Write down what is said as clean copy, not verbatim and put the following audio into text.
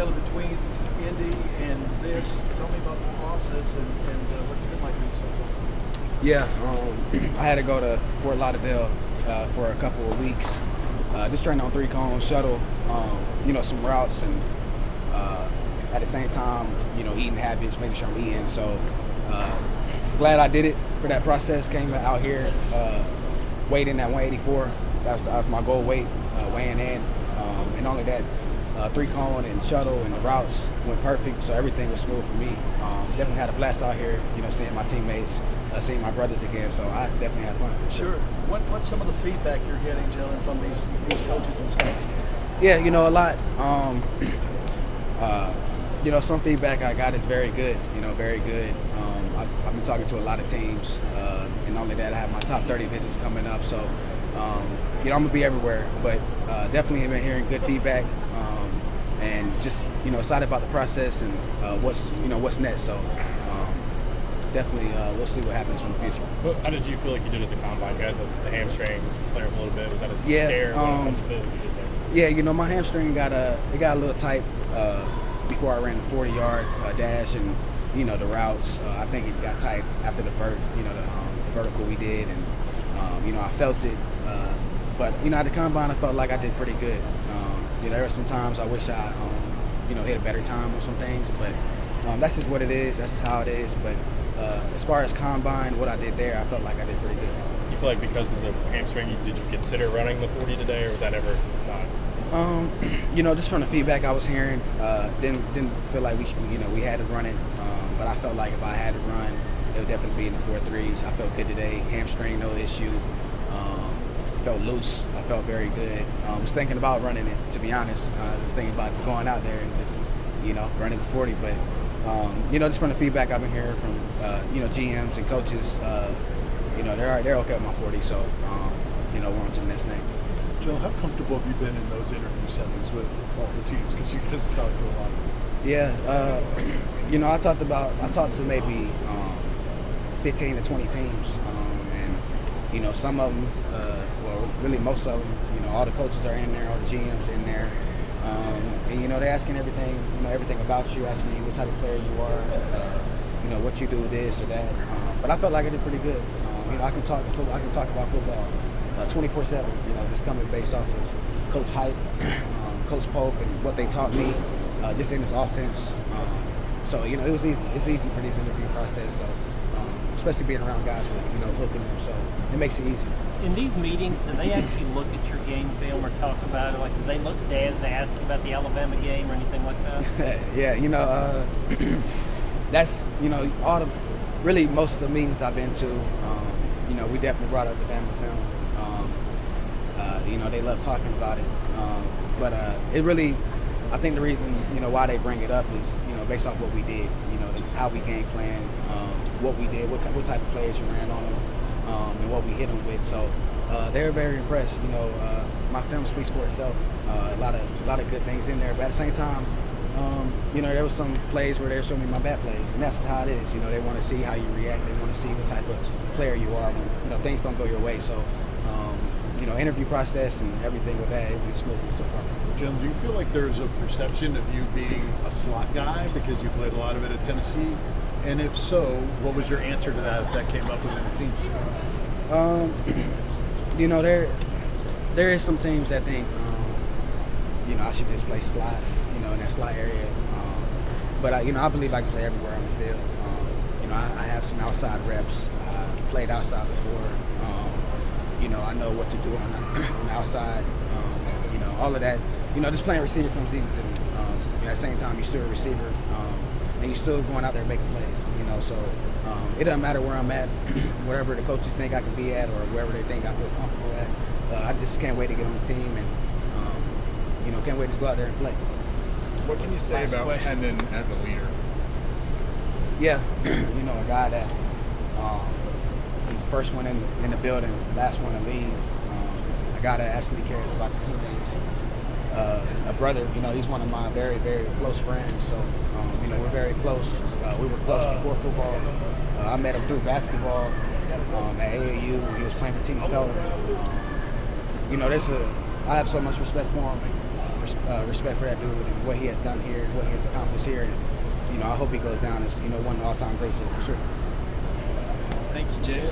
Jalin, between Indy and this, tell me about the process and what it's been like for you so far. Yeah, I had to go to Fort Lauderdale for a couple of weeks, just training on 3-cone shuttle, some routes, and at the same time, eating habits, making sure I'm eating. So glad I did it for that process. Came out here, weighed in at 184. That was my goal weight, weighing in, and only that. 3-cone and shuttle and the routes went perfect, so everything was smooth for me. Definitely had a blast out here, seeing my teammates, seeing my brothers again, so I definitely had fun. Sure. What's some of the feedback you're getting, Jalin, from these coaches and scouts? Yeah, a lot. Some feedback I got is very good, very good. I've been talking to a lot of teams, and not only that, I have my top 30 visits coming up, so I'm going to be everywhere, but definitely have been hearing good feedback. And just excited about the process and what's next. So definitely we'll see what happens in the future. How did you feel like you did at the combine? You had the hamstring flare up a little bit. Was that a scare? How did you feel like you did there? Yeah, my hamstring got a little tight before I ran the 40-yard dash and the routes. I think it got tight after the the vertical we did, and I felt it. But at the combine I felt like I did pretty good. There were some times I wish I, hit a better time on some things, but that's just what it is. That's just how it is. But as far as combine, what I did there, I felt like I did pretty good. You feel like because of the hamstring, did you consider running the 40 today, or was that ever not? Just from the feedback I was hearing, didn't feel like we had to run it. But I felt like if I had to run, it would definitely be in the 4.3s. I felt good today. Hamstring, no issue. Felt loose. I felt very good. Was thinking about running it, to be honest. I was thinking about just going out there and just, running the 40. But, just from the feedback I've been hearing from, GMs and coaches, they're okay with my 40. So, we're on to the next thing. Joe, how comfortable have you been in those interview settings with all the teams? Because you guys have talked to a lot of them. Yeah. I talked to maybe 15 to 20 teams. And, some of them, really most of them, all the coaches are in there, all the GMs in there, and they're asking everything, everything about you, asking you what type of player you are, what you do, this or that. But I felt like I did pretty good. I can talk about football 24/7. Just coming based off of Coach Hyatt, Coach Polk, and what they taught me, just in this offense. So it was easy. It's easy for this interview process. So. Especially being around guys with, hooking them, so it makes it easy. In these meetings, do they actually look at your game film or talk about it? Like, do they look at they ask you about the Alabama game or anything like that? Yeah, that's, really most of the meetings I've been to, we definitely brought up the Bama film. They love talking about it. But it really, I think the reason, why they bring it up is, based off what we did, how we game plan, what we did, what type of players we ran on them, and what we hit them with. So they were very impressed. My film speaks for itself. A lot of good things in there, but at the same time, there was some plays where they were showing me my bad plays, and that's just how it is. They want to see how you react. They want to see what type of player you are when things don't go your way. So interview process and everything with that, it went smoothly so far. Jim, do you feel like there's a perception of you being a slot guy because you played a lot of it at Tennessee? And if so, what was your answer to that if that came up within the teams? There is some teams that think, I should just play slot, in that slot area. But I believe I can play everywhere on the field. I have some outside reps. I played outside before. I know what to do on the outside. All of that. Just playing receiver comes easy to me. At the same time, you're still a receiver, and you're still going out there making plays. So it doesn't matter where I'm at, wherever the coaches think I can be at, or wherever they think I feel comfortable at. I just can't wait to get on the team, and can't wait to go out there and play. What can you say about Hendon as a leader? Yeah, a guy that he's the first one in the building, last one to leave. A guy that actually cares about his teammates. A brother, he's one of my very, very close friends. So, we're very close. We were close before football. I met him through basketball at AAU when he was playing for Team Felon. I have so much respect for him. respect for that dude and what he has done here, what he has accomplished here. And, I hope he goes down as, one of the all-time greats here for sure. Thank you, Jay.